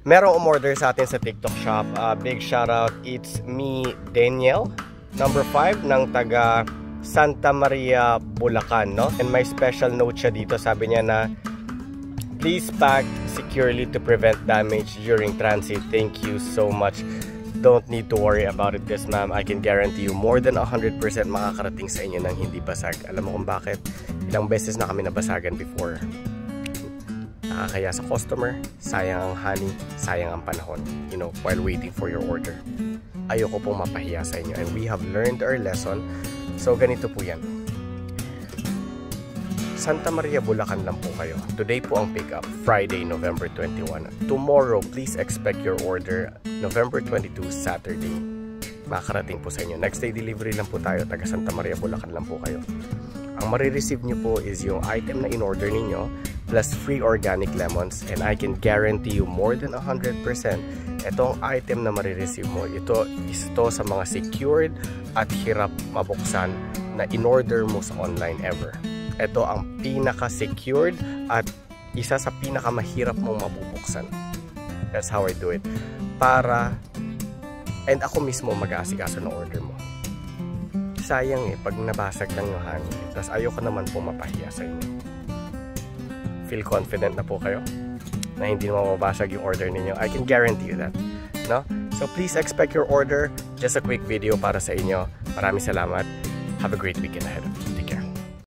merong umorder sa atin sa TikTok shop. Big shout out, it's me, Daniel, number 5 ng taga Santa Maria, Bulacan, no? And my special note siya dito, sabi niya na please pack securely to prevent damage during transit. Thank you so much. Don't need to worry about it, this ma'am. I can guarantee you more than 100% makakarating sa inyo ng hindi basag. Alam mo kung bakit? Ilang beses na kami nabasagan before. Nakakaya sa customer, sayang ang honey, sayang ang panahon, you know, while waiting for your order. Ayoko pong mapahiya sa inyo, and we have learned our lesson. So ganito po yan. Santa Maria, Bulacan lang po kayo. Today po ang pick up, Friday, November 21. Tomorrow, please expect your order, November 22, Saturday. Makakarating po sa inyo. Next day delivery lang po tayo, taga Santa Maria, Bulacan lang po kayo. Ang marireceive nyo po is yung item na in-order ninyo plus free organic lemons, and I can guarantee you more than 100% itong item na marireceive mo, ito sa mga secured at hirap mabuksan na in-order mo sa online ever. Ito ang pinaka-secured at isa sa pinaka-mahirap mong mabubuksan. That's how I do it. And ako mismo mag-aasikaso ng order mo. Sayang pag nabasag lang yung honey. Tapos ayoko naman po mapahiya sa inyo. Feel confident na po kayo na hindi mababasag yung order ninyo. I can guarantee you that. No? So please expect your order. Just a quick video para sa inyo. Maraming salamat. Have a great weekend ahead.